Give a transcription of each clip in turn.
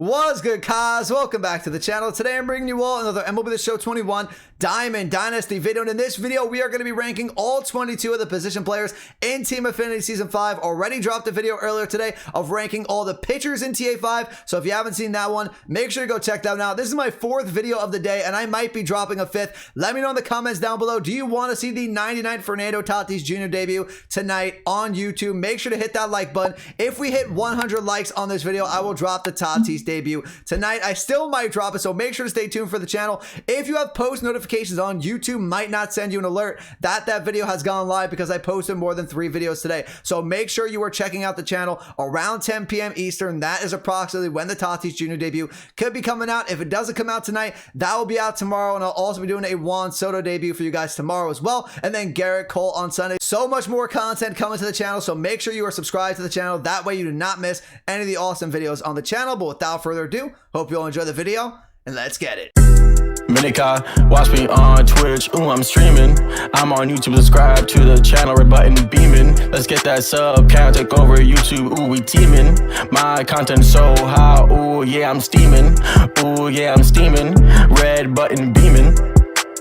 What's good, guys? Welcome back to the channel. Today I'm bringing you all another MLB The Show 21 Diamond Dynasty video, and in this video we are going to be ranking all 22 of the position players in Team Affinity Season 5. Already dropped a video earlier today of ranking all the pitchers in TA5, so if you haven't seen that one, make sure you go check that one out. This is my fourth video of the day, and I might be dropping a fifth. Let me know in the comments down below, do you want to see the 99 Fernando Tatis Jr. debut tonight on YouTube? Make sure to hit that like button. If we hit 100 likes on this video, I will drop the Tatis debut tonight. I still might drop it, so make sure to stay tuned for the channel. If you have post notifications on, YouTube might not send you an alert that video has gone live because I posted more than 3 videos today. So make sure you are checking out the channel around 10 p.m. Eastern. That is approximately when the Tatis Jr. debut could be coming out. If it doesn't come out tonight, that will be out tomorrow, and I'll also be doing a Juan Soto debut for you guys tomorrow as well, and then Garrett Cole on Sunday. So much more content coming to the channel, so make sure you are subscribed to the channel. That way you do not miss any of the awesome videos on the channel. But without further ado, hope you all enjoy the video, and let's get it. Minica, watch me on Twitch, ooh, I'm streaming. I'm on YouTube, subscribe to the channel, red button beaming. Let's get that sub count, take over YouTube, ooh, we teaming. My content so hot, ooh, yeah, I'm steaming. Ooh, yeah, I'm steaming. Red button beaming.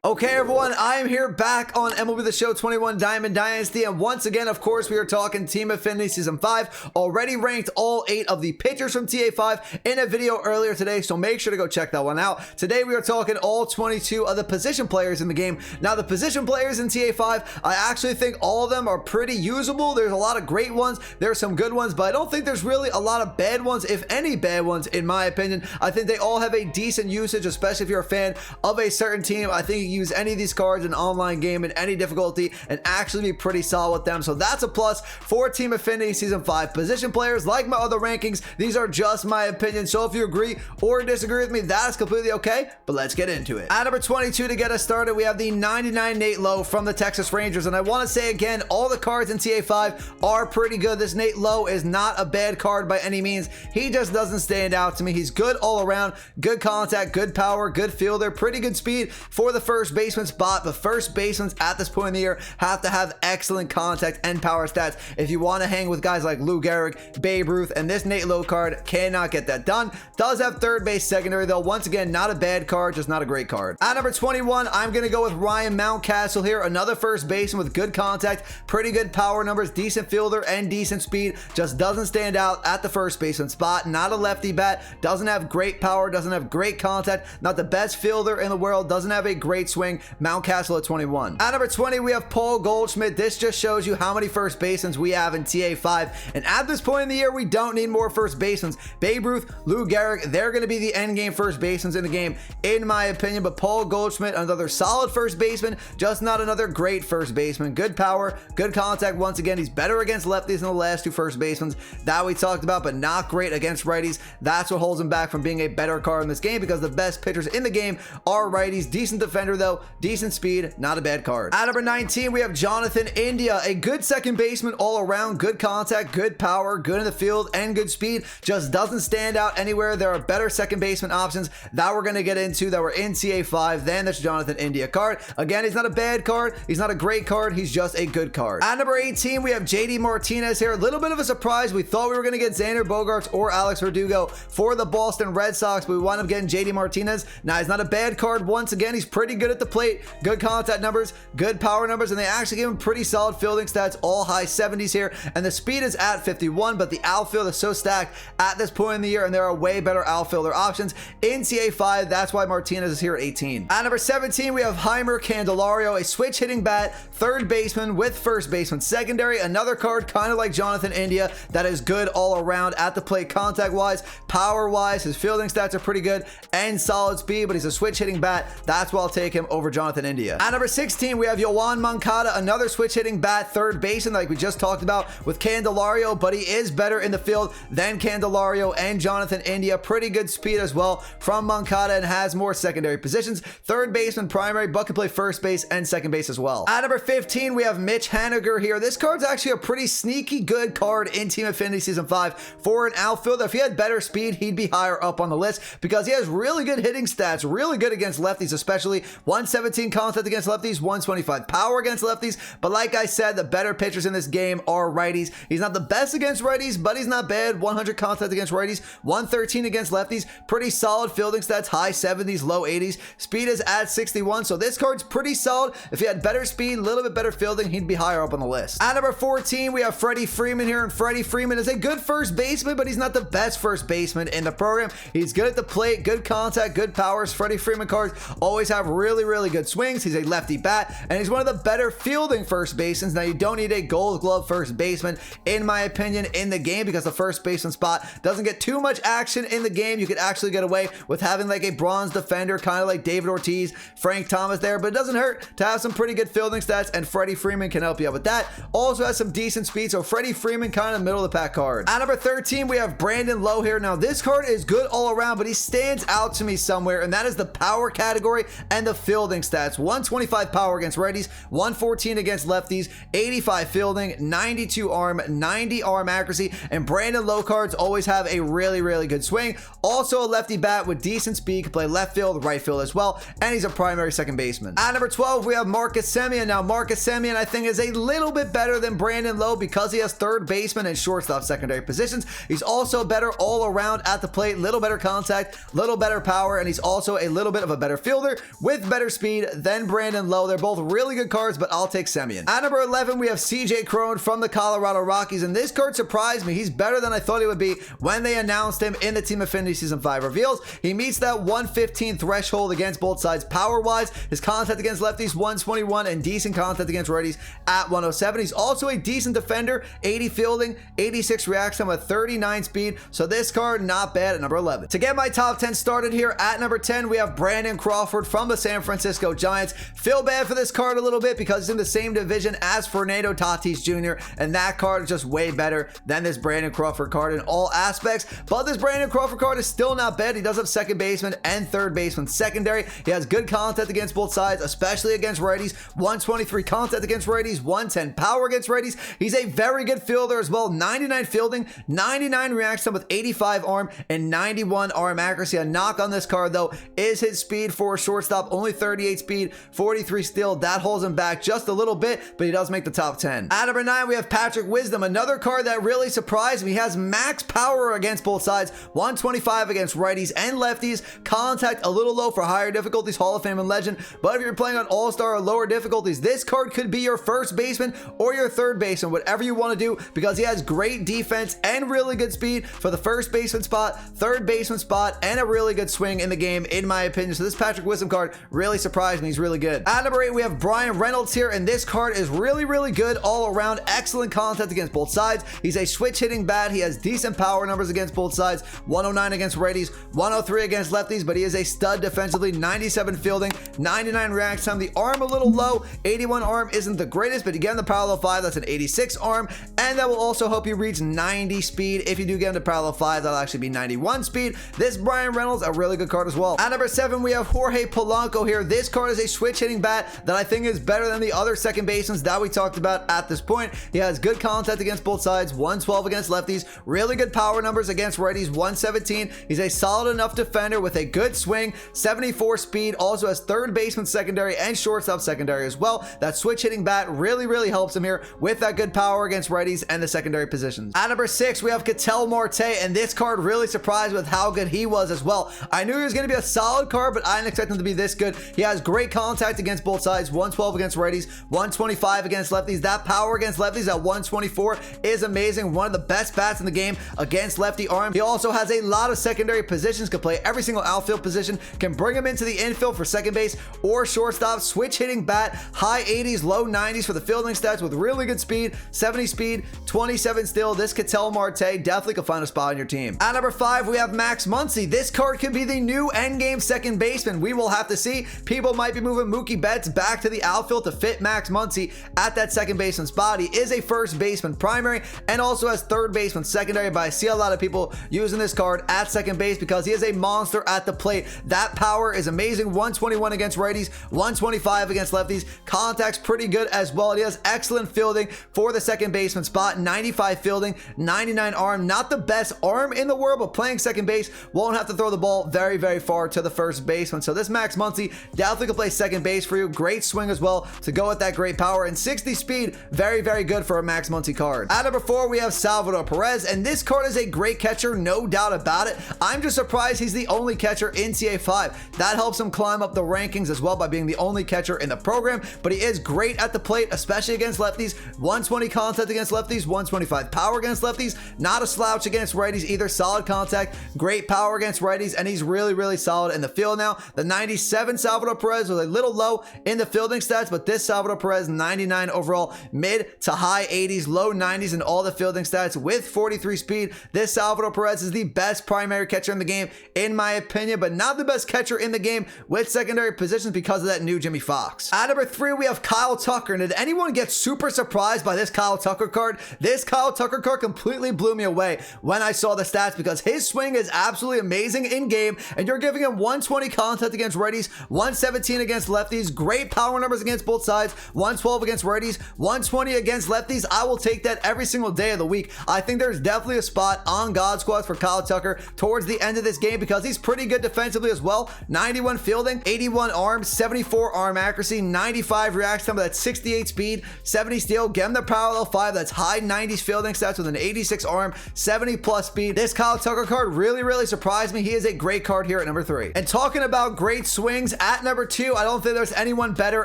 Okay, everyone, I am here back on MLB The Show 21 Diamond Dynasty, and once again, of course, we are talking Team Affinity Season 5. Already ranked all 8 of the pitchers from TA5 in a video earlier today, so make sure to go check that one out. Today, we are talking all 22 of the position players in the game. Now, the position players in TA5, I actually think all of them are pretty usable. There's a lot of great ones, there's some good ones, but I don't think there's really a lot of bad ones, if any bad ones, in my opinion. I think they all have a decent usage, especially if you're a fan of a certain team. I think you use any of these cards in an online game in any difficulty and actually be pretty solid with them. So that's a plus for Team Affinity Season 5. Position players, like my other rankings, these are just my opinion. So if you agree or disagree with me, that's completely okay, but let's get into it. At number 22 to get us started, we have the 99 Nate Lowe from the Texas Rangers. And I want to say again, all the cards in TA5 are pretty good. This Nate Lowe is not a bad card by any means. He just doesn't stand out to me. He's good all around, good contact, good power, good fielder, pretty good speed for the first baseman spot. The first basemen at this point in the year have to have excellent contact and power stats if you want to hang with guys like Lou Gehrig, Babe Ruth, and this Nate Lowe card cannot get that done. Does have third base secondary though. Once again, not a bad card, just not a great card. At number 21, I'm going to go with Ryan Mountcastle here. Another first baseman with good contact, pretty good power numbers, decent fielder, and decent speed. Just doesn't stand out at the first baseman spot. Not a lefty bat, doesn't have great power, doesn't have great contact, not the best fielder in the world, doesn't have a great swing. Mountcastle at 21. At number 20, we have Paul Goldschmidt. This just shows you how many first basemans we have in TA5. And at this point in the year, we don't need more first basemans. Babe Ruth, Lou Gehrig, they're going to be the end game first basemans in the game, in my opinion. But Paul Goldschmidt, another solid first baseman, just not another great first baseman. Good power, good contact. Once again, he's better against lefties than the last 2 first basemans that we talked about, but not great against righties. That's what holds him back from being a better card in this game, because the best pitchers in the game are righties. Decent defender though, decent speed, not a bad card. At number 19, we have Jonathan India, a good second baseman all around, good contact, good power, good in the field, and good speed. Just doesn't stand out anywhere. There are better second baseman options that we're going to get into that were in TA5 than this Jonathan India card. Again, he's not a bad card, he's not a great card, he's just a good card. At number 18, we have JD Martinez here. A little bit of a surprise. We thought we were going to get Xander Bogaerts or Alex Verdugo for the Boston Red Sox, but we wound up getting JD Martinez. Now, he's not a bad card. Once again, he's pretty good at the plate, good contact numbers, good power numbers, and they actually give him pretty solid fielding stats, all high 70s here, and the speed is at 51, but the outfield is so stacked at this point in the year, and there are way better outfielder options in TA5. That's why Martinez is here at 18. At number 17, we have Heimer Candelario, a switch hitting bat, third baseman with first baseman secondary. Another card kind of like Jonathan India that is good all around at the plate, contact wise, power wise. His fielding stats are pretty good and solid speed, but he's a switch hitting bat. That's why I'll take him over Jonathan India. At number 16, we have Yoan Moncada, another switch hitting bat, third baseman like we just talked about with Candelario, but he is better in the field than Candelario and Jonathan India. Pretty good speed as well from Moncada and has more secondary positions. Third baseman, primary, but can play first base and second base as well. At number 15, we have Mitch Haniger here. This card's actually a pretty sneaky good card in Team Affinity Season 5 for an outfielder. If he had better speed, he'd be higher up on the list because he has really good hitting stats, really good against lefties, especially 117 contact against lefties, 125 power against lefties. But like I said, the better pitchers in this game are righties. He's not the best against righties, but he's not bad. 100 contact against righties, 113 against lefties. Pretty solid fielding stats, high 70s, low 80s. Speed is at 61, so this card's pretty solid. If he had better speed, a little bit better fielding, he'd be higher up on the list. At number 14, we have Freddie Freeman here, and Freddie Freeman is a good first baseman, but he's not the best first baseman in the program. He's good at the plate, good contact, good powers. Freddie Freeman cards always have really, really good swings. He's a lefty bat, and he's one of the better fielding first basemen. Now, you don't need a gold glove first baseman, in my opinion, in the game, because the first baseman spot doesn't get too much action in the game. You could actually get away with having like a bronze defender, kind of like David Ortiz, Frank Thomas there, but it doesn't hurt to have some pretty good fielding stats, and Freddie Freeman can help you out with that. Also has some decent speed, so Freddie Freeman kind of middle of the pack card. At number 13, we have Brandon Lowe here. Now, this card is good all around, but he stands out to me somewhere, and that is the power category and the fielding stats. 125 power against righties, 114 against lefties, 85 fielding, 92 arm, 90 arm accuracy, and Brandon Lowe cards always have a really, really good swing. Also a lefty bat with decent speed, can play left field, right field as well, and he's a primary second baseman. At number 12, we have Marcus Semien. Now, Marcus Semien, I think, is a little bit better than Brandon Lowe because he has third baseman and shortstop secondary positions. He's also better all around at the plate, little better contact, little better power, and he's also a little bit of a better fielder with better speed than Brandon Lowe. They're both really good cards, but I'll take Semien. At number 11, we have CJ Cron from the Colorado Rockies, and this card surprised me. He's better than I thought he would be when they announced him in the Team Affinity Season 5 reveals. He meets that 115 threshold against both sides power-wise. His contact against lefties, 121, and decent contact against righties at 107. He's also a decent defender, 80 fielding, 86 reaction with 39 speed, so this card not bad at number 11. To get my top 10 started here, at number 10, we have Brandon Crawford from the San Francisco Giants. Feel bad for this card a little bit because he's in the same division as Fernando Tatis Jr., and that card is just way better than this Brandon Crawford card in all aspects, but this Brandon Crawford card is still not bad. He does have second baseman and third baseman secondary. He has good contact against both sides, especially against righties, 123 contact against righties, 110 power against righties. He's a very good fielder as well, 99 fielding, 99 reaction with 85 arm, and 91 arm accuracy. A knock on this card, though, is his speed for a shortstop, only 38 speed, 43 steal. That holds him back just a little bit, but he does make the top 10. At number 9, we have Patrick Wisdom, another card that really surprised me. He has max power against both sides, 125 against righties and lefties, contact a little low for higher difficulties, Hall of Fame and Legend, but if you're playing on All-Star or lower difficulties, this card could be your first baseman or your third baseman, whatever you want to do, because he has great defense and really good speed for the first baseman spot, third baseman spot, and a really good swing in the game, in my opinion. So this Patrick Wisdom card really surprised me. He's really good. At number 8, we have Brian Reynolds here, and this card is really, really good all around. Excellent contact against both sides. He's a switch hitting bat. He has decent power numbers against both sides, 109 against righties, 103 against lefties, but he is a stud defensively, 97 fielding, 99 reaction time. The arm a little low, 81 arm isn't the greatest, but you get him to parallel 5, that's an 86 arm, and that will also help you reach 90 speed. If you do get him to parallel 5, that'll actually be 91 speed. This Brian Reynolds, a really good card as well. At number 7, we have Jorge Polanco here. This card is a switch hitting bat that I think is better than the other second basemen that we talked about at this point. He has good contact against both sides, 112 against lefties, really good power numbers against righties, 117. He's a solid enough defender with a good swing, 74 speed, also has third baseman secondary and shortstop secondary as well. That switch hitting bat really, really helps him here with that good power against righties and the secondary positions. At number 6, we have Ketel Marte, and this card really surprised with how good he was as well. I knew he was going to be a solid card, but I didn't expect him to be this good. He has great contact against both sides, 112 against righties, 125 against lefties. That power against lefties at 124 is amazing. One of the best bats in the game against lefty arm. He also has a lot of secondary positions, can play every single outfield position, can bring him into the infield for second base or shortstop. Switch hitting bat, high 80s, low 90s for the fielding stats with really good speed, 70 speed, 27 steal. This Ketel Marte definitely could find a spot on your team. At number 5, we have Max Muncy. This card could be the new endgame second baseman. We will have to see. People might be moving Mookie Betts back to the outfield to fit Max Muncy at that second baseman spot. He is a first baseman primary and also has third baseman secondary, but I see a lot of people using this card at second base because he is a monster at the plate. That power is amazing, 121 against righties, 125 against lefties. Contact's pretty good as well. He has excellent fielding for the second baseman spot, 95 fielding, 99 arm. Not the best arm in the world, but playing second base won't have to throw the ball very, very far to the first baseman. So this Max Muncy definitely can play second base for you. Great swing as well to go with that great power, and 60 speed, very, very good for a Max Muncy card. At number 4, we have Salvador Perez, and this card is a great catcher, no doubt about it. I'm just surprised he's the only catcher in TA5. That helps him climb up the rankings as well by being the only catcher in the program, but he is great at the plate, especially against lefties. 120 contact against lefties, 125 power against lefties, not a slouch against righties either. Solid contact, great power against righties, and he's really, really solid in the field now. The 97 Salvador Perez was a little low in the fielding stats, but this Salvador Perez, 99 overall, mid to high 80s, low 90s in all the fielding stats with 43 speed. This Salvador Perez is the best primary catcher in the game, in my opinion, but not the best catcher in the game with secondary positions because of that new Jimmy Fox. At number 3, we have Kyle Tucker. And did anyone get super surprised by this Kyle Tucker card? This Kyle Tucker card completely blew me away when I saw the stats because his swing is absolutely amazing in game, and you're giving him 120 contact against righties, 117 against lefties, great power numbers against both sides, 112 against righties, 120 against lefties. I will take that every single day of the week. I think there's definitely a spot on God Squads for Kyle Tucker towards the end of this game because he's pretty good defensively as well. 91 fielding, 81 arm, 74 arm accuracy, 95 reaction time, that's 68 speed, 70 steal, get him the parallel 5, that's high 90s fielding stats with an 86 arm, 70 plus speed. This Kyle Tucker card really surprised me. He is a great card here at number 3. And talking about great swings, at number 2, I don't think there's anyone better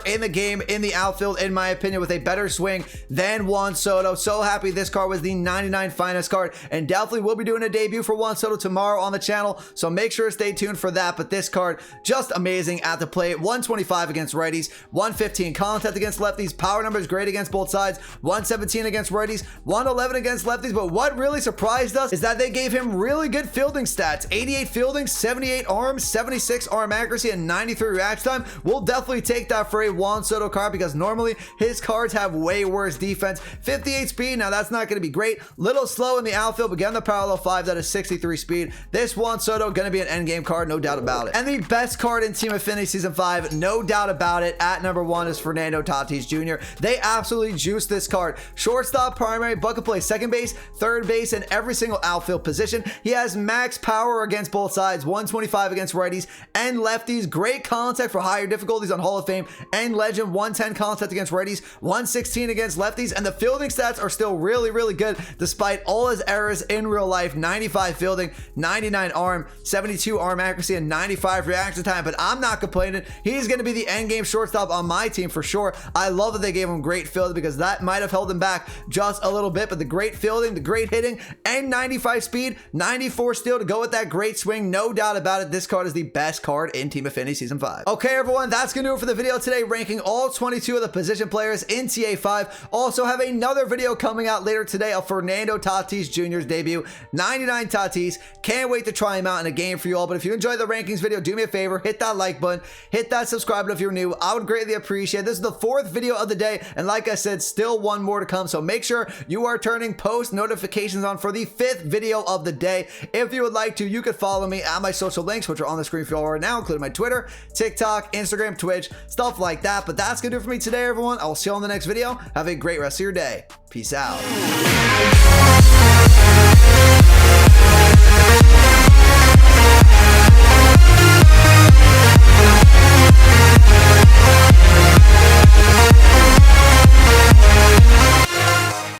in the game in the outfield, in my opinion, with a better swing than Juan Soto. So happy this card was the 99 finest card, and definitely will be doing a debut for Juan Soto tomorrow on the channel, so make sure to stay tuned for that. But this card, just amazing at the plate. 125 against righties, 115 contact against lefties, power numbers great against both sides, 117 against righties, 111 against lefties. But what really surprised us is that they gave him really good fielding stats. 88 fielding, 78 arms, 76 arm accuracy, and 93 reaction time. We'll definitely take that for a Juan Soto card because normally his cards have way worse defense. 58 speed, now that's not going to be great. Little slow in the outfield, but getting the parallel 5, that is 63 speed. This Juan Soto going to be an endgame card, no doubt about it. And the best card in Team Affinity Season 5, no doubt about it, at number 1 is Fernando Tatis Jr. They absolutely juiced this card. Shortstop, primary, but can play second base, third base, and every single outfield position. He has max power against both sides, 125 against righties and lefties. Great contact for higher difficulties on Hall of Fame and Legend. 110 contact against righties, 116 against lefties, and the fielding stats are still really good despite all his errors in real life. 95 fielding, 99 arm, 72 arm accuracy, and 95 reaction time. But I'm not complaining. He's going to be the end game shortstop on my team for sure. I love that they gave him great fielding because that might have held him back just a little bit, but the great fielding, the great hitting, and 95 speed, 94 steal to go with that great swing, no doubt about it. This card is the best card in Team Affinity Season 5. Okay, everyone, that's gonna do it for the video today, ranking all 22 of the position players in TA5. Also have another video coming out later today of Fernando Tatis Jr.'s debut, 99 Tatis. Can't wait to try him out in a game for you all. But if you enjoyed the rankings video, do me a favor, hit that like button, hit that subscribe button if you're new. I would greatly appreciate it. This is the 4th video of the day, and like I said, still one more to come, so make sure you are turning post notifications on for the 5th video of the day. If you would like to, you could follow me at my social links, which are on the screen for you all right now, including my Twitter, TikTok, Instagram, Twitch, stuff like that. But that's gonna do it for me today, everyone. I will see you on the next video. Have a great rest of your day. Peace out.